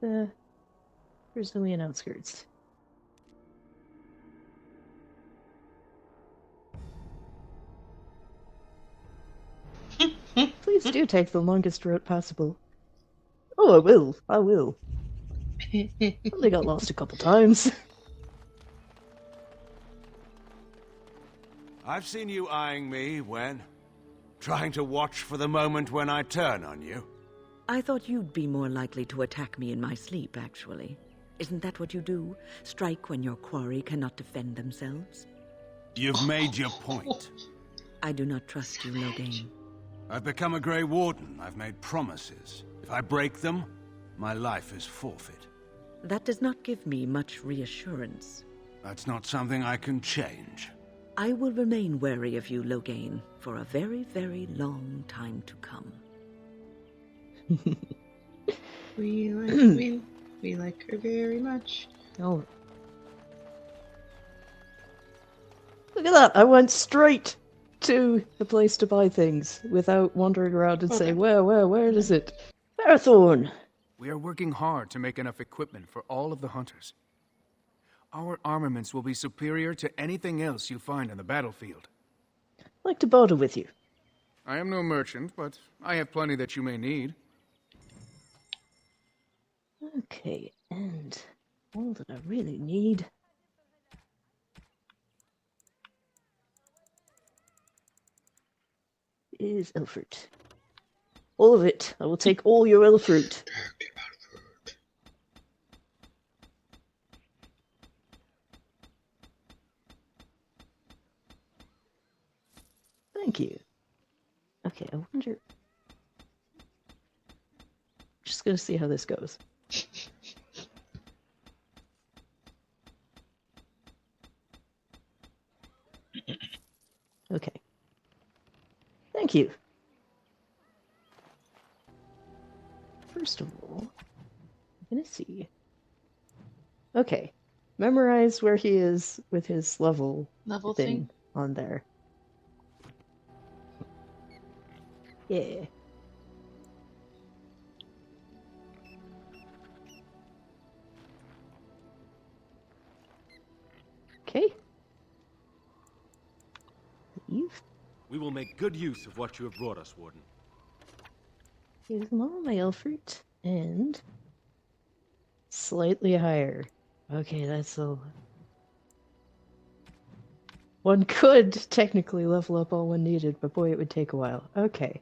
Speaker 2: the Brazilian outskirts. Please do take the longest route possible. Oh, I will. Only got lost a couple times.
Speaker 7: I've seen you eyeing me when? Trying to watch for the moment when I turn on you.
Speaker 5: I thought you'd be more likely to attack me in my sleep, actually. Isn't that what you do? Strike when your quarry cannot defend themselves?
Speaker 7: You've made your point.
Speaker 5: I do not trust you, Loghain.
Speaker 7: I've become a Grey Warden. I've made promises. If I break them, my life is forfeit.
Speaker 5: That does not give me much reassurance.
Speaker 7: That's not something I can change.
Speaker 5: I will remain wary of you, Loghain, for a very, very long time to come.
Speaker 3: We like her very much.
Speaker 2: Oh. Look at that! I went straight to the place to buy things without wandering around and saying, where is it? Marathon!
Speaker 8: We are working hard to make enough equipment for all of the hunters. Our armaments will be superior to anything else you find on the battlefield.
Speaker 2: I'd like to barter with you.
Speaker 8: I am no merchant, but I have plenty that you may need.
Speaker 2: Okay, and all that I really need is elf fruit. All of it. I will take all your elf fruit. Thank you. Okay, I wonder... Just gonna see how this goes. Okay. Thank you. First of all, I'm gonna see. Okay. Memorize where he is with his level
Speaker 3: thing
Speaker 2: on there. Yeah. Okay. Leave.
Speaker 9: We will make good use of what you have brought us, Warden.
Speaker 2: Here's all my elf fruit and slightly higher. Okay, that's all. One could technically level up all one needed, but boy, it would take a while. Okay.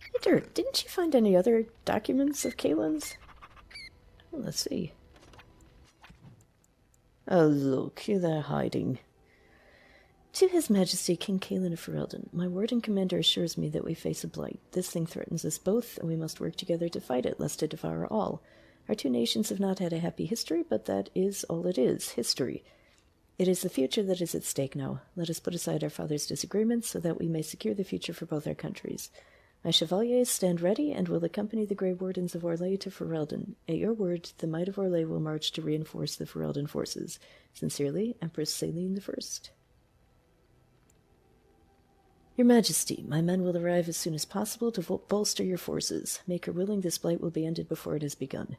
Speaker 1: Hey, Dirk, didn't you find any other documents of Cailan's? Oh, let's see. Oh, look, they're hiding. To His Majesty King Cailan of Ferelden, my warden commander assures me that we face a blight. This thing threatens us both, and we must work together to fight it, lest it devour all. Our two nations have not had a happy history, but that is all it is, history. It is the future that is at stake now. Let us put aside our father's disagreements so that we may secure the future for both our countries. My chevaliers stand ready and will accompany the Grey Wardens of Orlais to Ferelden. At your word, the might of Orlais will march to reinforce the Ferelden forces. Sincerely, Empress Cailan I. Your Majesty, my men will arrive as soon as possible to bolster your forces. Make her willing this blight will be ended before it has begun.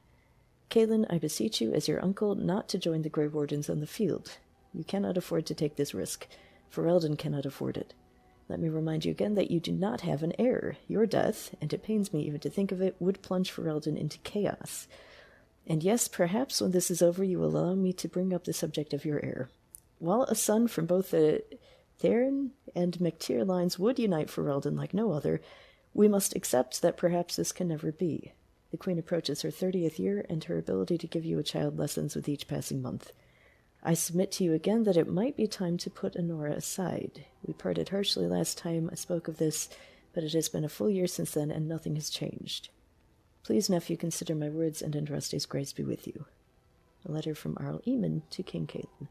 Speaker 1: Cailan, I beseech you, as your uncle, not to join the Grey Wardens on the field. You cannot afford to take this risk. Ferelden cannot afford it. Let me remind you again that you do not have an heir. Your death, and it pains me even to think of it, would plunge Ferelden into chaos. And yes, perhaps when this is over you will allow me to bring up the subject of your heir. While a son from both the Theron and McTeer lines would unite Ferelden like no other, we must accept that perhaps this can never be. The Queen approaches her 30th year, and her ability to give you a child lessens with each passing month. I submit to you again that it might be time to put Honora aside. We parted harshly last time I spoke of this, but it has been a full year since then, and nothing has changed. Please, nephew, consider my words, and Andraste's grace be with you. A letter from Arl Eamon to King Cailan.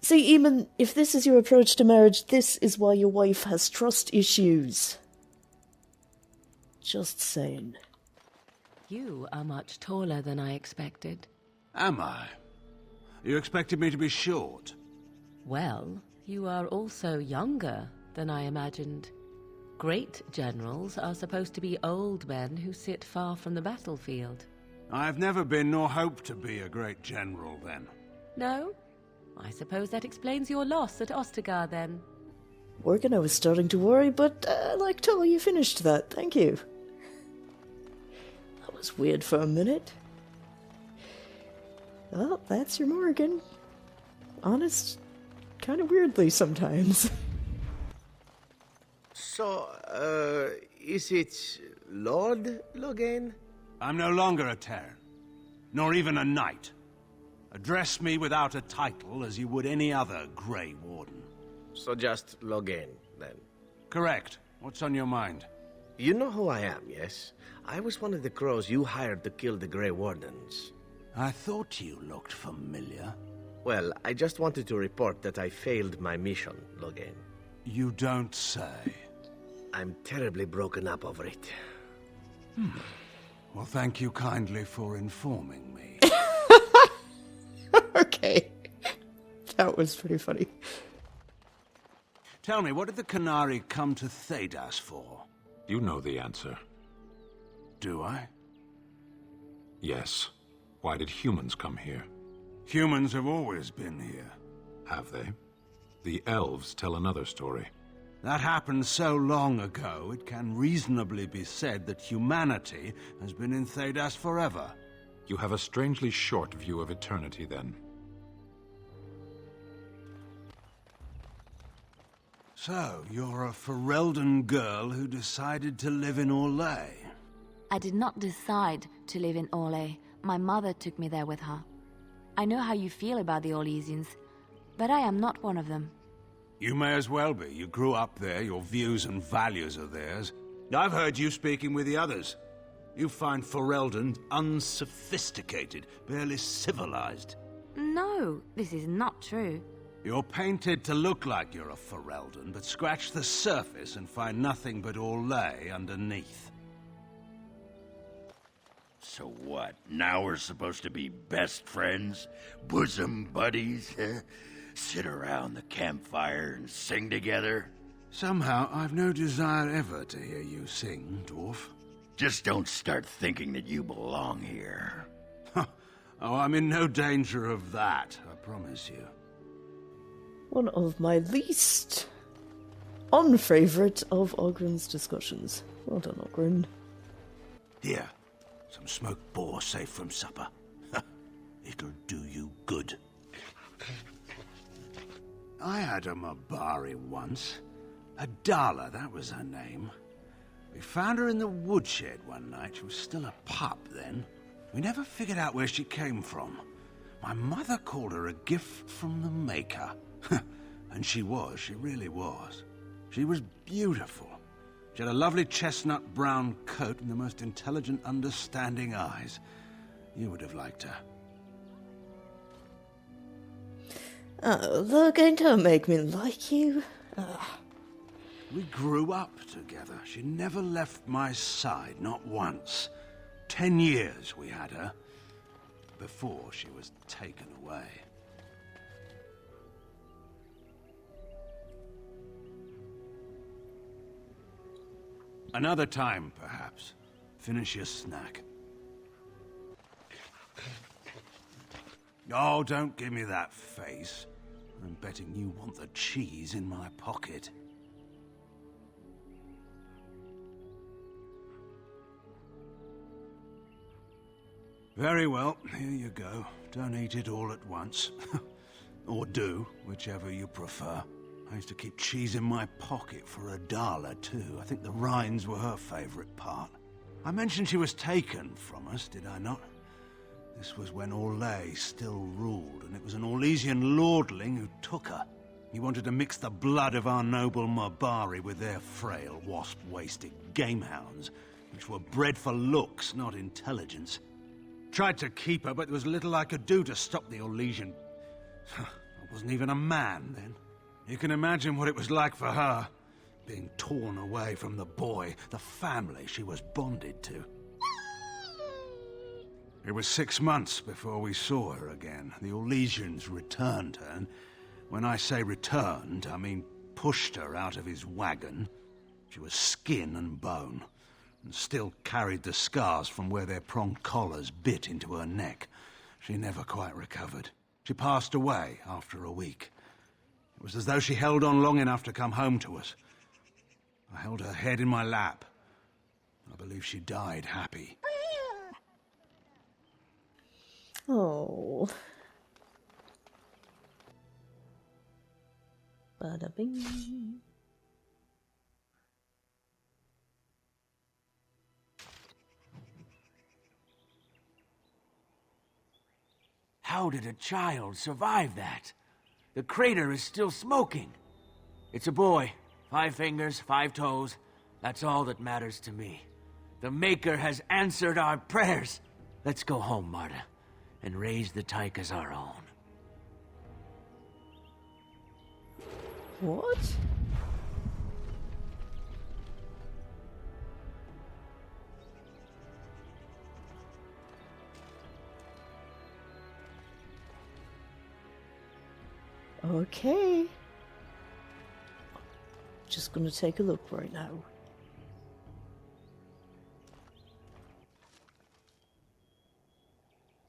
Speaker 1: See, Eamon, if this is your approach to marriage, this is why your wife has trust issues. Just saying.
Speaker 4: You are much taller than I expected.
Speaker 7: Am I? You expected me to be short?
Speaker 4: Well, you are also younger than I imagined. Great generals are supposed to be old men who sit far from the battlefield.
Speaker 7: I've never been nor hoped to be a great general, then.
Speaker 4: No? I suppose that explains your loss at Ostagar, then.
Speaker 1: Morgan, I was starting to worry, but I like how you finished that. Thank you. That was weird for a minute. Well, that's your Morgan. Honest, kind of weirdly sometimes.
Speaker 10: So, is it Lord Loghain?
Speaker 7: I'm no longer a Terran, nor even a knight. Address me without a title as you would any other Grey Warden.
Speaker 10: So just Loghain, then?
Speaker 7: Correct. What's on your mind?
Speaker 10: You know who I am, yes? I was one of the crows you hired to kill the Grey Wardens.
Speaker 7: I thought you looked familiar.
Speaker 10: Well, I just wanted to report that I failed my mission, Loghain.
Speaker 7: You don't say.
Speaker 10: I'm terribly broken up over it.
Speaker 7: Well, thank you kindly for informing me.
Speaker 1: Okay. That was pretty funny.
Speaker 7: Tell me, what did the Canary come to Thedas for?
Speaker 11: You know the answer.
Speaker 7: Do I?
Speaker 11: Yes. Why did humans come here?
Speaker 7: Humans have always been here.
Speaker 11: Have they? The elves tell another story.
Speaker 7: That happened so long ago, it can reasonably be said that humanity has been in Thedas forever.
Speaker 11: You have a strangely short view of eternity, then.
Speaker 7: So, you're a Ferelden girl who decided to live in Orlais.
Speaker 12: I did not decide to live in Orlais. My mother took me there with her. I know how you feel about the Orlaisians, but I am not one of them.
Speaker 7: You may as well be. You grew up there, your views and values are theirs. I've heard you speaking with the others. You find Ferelden unsophisticated, barely civilized.
Speaker 12: No, this is not true.
Speaker 7: You're painted to look like you're a Ferelden, but scratch the surface and find nothing but Orlais underneath.
Speaker 13: So what, now we're supposed to be best friends? Bosom buddies? Sit around the campfire and sing together?
Speaker 7: Somehow, I've no desire ever to hear you sing, dwarf.
Speaker 13: Just don't start thinking that you belong here.
Speaker 7: Oh, I'm in no danger of that, I promise you.
Speaker 1: One of my least unfavourite of Ogren's discussions. Well done, Ogren.
Speaker 7: Here, some smoked boar safe from supper. It'll do you good. I had a Mabari once. Adala, that was her name. We found her in the woodshed one night. She was still a pup then. We never figured out where she came from. My mother called her a gift from the Maker. And she really was. She was beautiful. She had a lovely chestnut brown coat and the most intelligent, understanding eyes. You would have liked her.
Speaker 2: Oh, Loghain, don't make me like you.
Speaker 7: We grew up together. She never left my side, not once. 10 years we had her, before she was taken away. Another time, perhaps. Finish your snack. Oh, don't give me that face. I'm betting you want the cheese in my pocket. Very well, here you go. Don't eat it all at once. Or do, whichever you prefer. I used to keep cheese in my pocket for $1, too. I think the rinds were her favorite part. I mentioned she was taken from us, did I not? This was when Orlais still ruled, and it was an Orlesian lordling who took her. He wanted to mix the blood of our noble Mabari with their frail, wasp-waisted gamehounds, which were bred for looks, not intelligence. Tried to keep her, but there was little I could do to stop the Orlesian. I wasn't even a man then. You can imagine what it was like for her, being torn away from the boy, the family she was bonded to. It was 6 months before we saw her again. The Orlesians returned her, and when I say returned, I mean pushed her out of his wagon. She was skin and bone, and still carried the scars from where their pronged collars bit into her neck. She never quite recovered. She passed away after a week. It was as though she held on long enough to come home to us. I held her head in my lap. I believe she died happy.
Speaker 2: Oh. Bada bing.
Speaker 14: How did a child survive that? The crater is still smoking. It's a boy. 5 fingers, 5 toes. That's all that matters to me. The Maker has answered our prayers. Let's go home, Marta, and raise the tyke as our own.
Speaker 2: What? Okay. Just gonna take a look right now.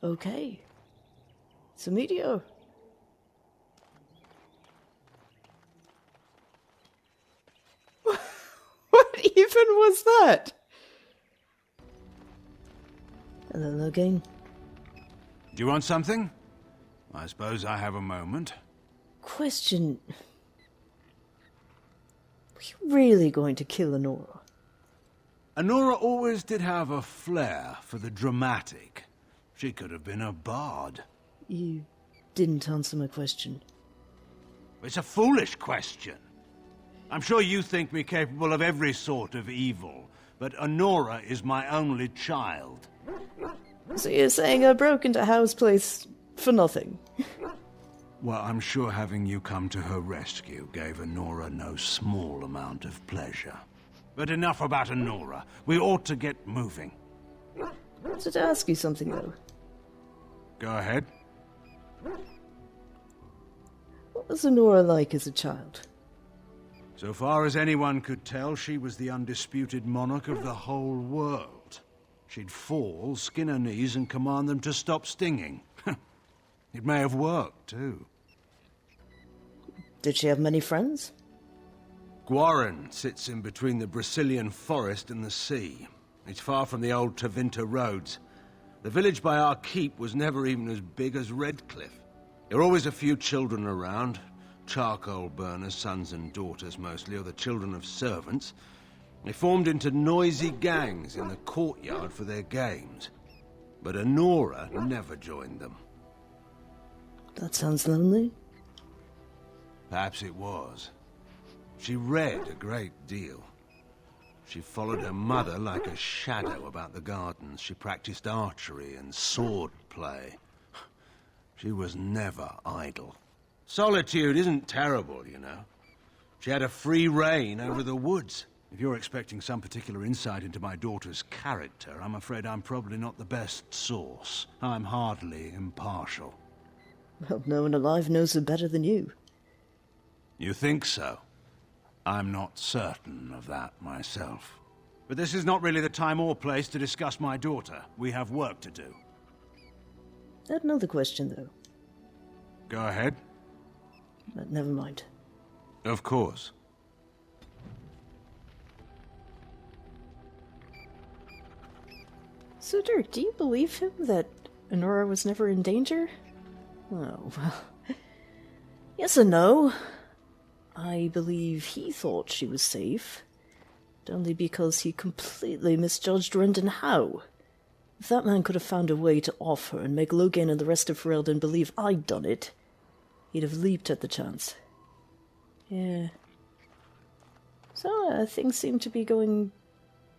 Speaker 2: Okay. It's a meteor. What even was that? Hello, Loghain.
Speaker 7: Do you want something? I suppose I have a moment.
Speaker 2: Question. Were you really going to kill Honora?
Speaker 7: Honora always did have a flair for the dramatic. She could have been a bard.
Speaker 2: You didn't answer my question.
Speaker 7: It's a foolish question. I'm sure you think me capable of every sort of evil, but Honora is my only child.
Speaker 2: So you're saying I broke into Howe's place for nothing?
Speaker 7: Well, I'm sure having you come to her rescue gave Honora no small amount of pleasure. But enough about Honora. We ought to get moving.
Speaker 2: I wanted to ask you something, though.
Speaker 7: Go ahead.
Speaker 2: What was Honora like as a child?
Speaker 7: So far as anyone could tell, she was the undisputed monarch of the whole world. She'd fall, skin her knees, and command them to stop stinging. It may have worked, too.
Speaker 2: Did she have many friends?
Speaker 7: Guarin sits in between the Brazilian forest and the sea. It's far from the old Tevinter roads. The village by our keep was never even as big as Redcliffe. There were always a few children around. Charcoal burners, sons and daughters mostly, or the children of servants. They formed into noisy gangs in the courtyard for their games. But Honora never joined them.
Speaker 2: That sounds lonely.
Speaker 7: Perhaps it was. She read a great deal. She followed her mother like a shadow about the gardens. She practiced archery and sword play. She was never idle. Solitude isn't terrible, you know. She had a free reign over the woods. If you're expecting some particular insight into my daughter's character, I'm afraid I'm probably not the best source. I'm hardly impartial.
Speaker 2: Well, no one alive knows her better than you.
Speaker 7: You think so? I'm not certain of that myself. But this is not really the time or place to discuss my daughter. We have work to do.
Speaker 2: I had another question, though.
Speaker 7: Go ahead.
Speaker 2: But never mind.
Speaker 7: Of course.
Speaker 1: So, Dirk, do you believe him that Honora was never in danger?
Speaker 2: Oh, well... yes and no. I believe he thought she was safe, but only because he completely misjudged Rendon Howe. If that man could have found a way to off her and make Loghain and the rest of Ferelden believe I'd done it, he'd have leaped at the chance. Yeah. So, things seem to be going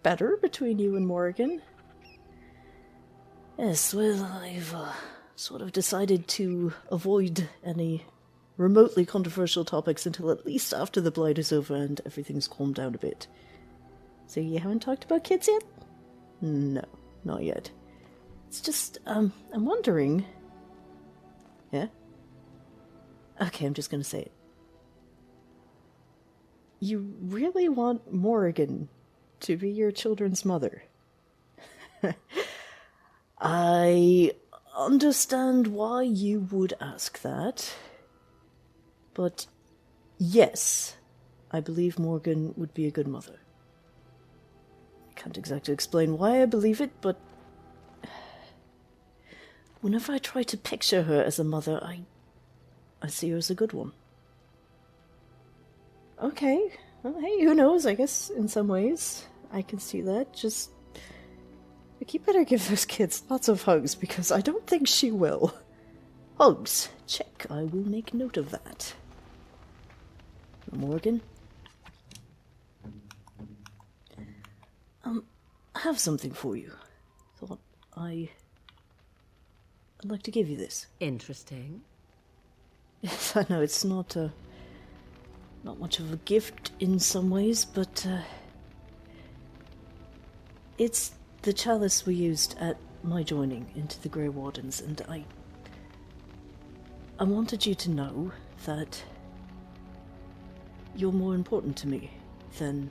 Speaker 2: better between you and Morrigan. Yes, well, I've sort of decided to avoid any remotely controversial topics until at least after the Blight is over and everything's calmed down a bit. So you haven't talked about kids yet? No, not yet. It's just, I'm wondering... Yeah? Okay, I'm just gonna say it. You really want Morrigan to be your children's mother? I understand why you would ask that. But yes, I believe Morgan would be a good mother. I can't exactly explain why I believe it, but whenever I try to picture her as a mother, I see her as a good one. Okay, well, hey, who knows, I guess in some ways I can see that. Just, you better give those kids lots of hugs, because I don't think she will. Hugs, check, I will make note of that. Morgan? I have something for you. Thought I'd like to give you this.
Speaker 4: Interesting.
Speaker 2: Yes, I know it's not much of a gift in some ways, but it's the chalice we used at my joining into the Grey Wardens, and I wanted you to know that you're more important to me than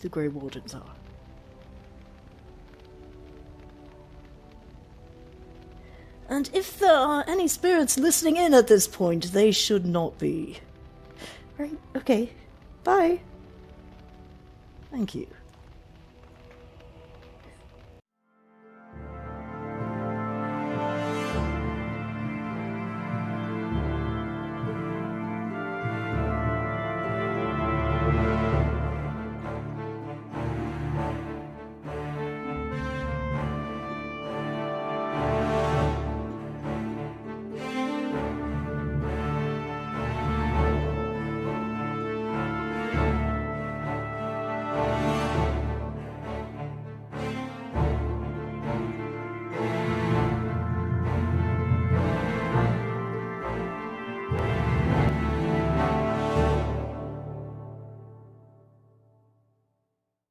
Speaker 2: the Grey Wardens are. And if there are any spirits listening in at this point, they should not be. Right, okay. Bye. Thank you.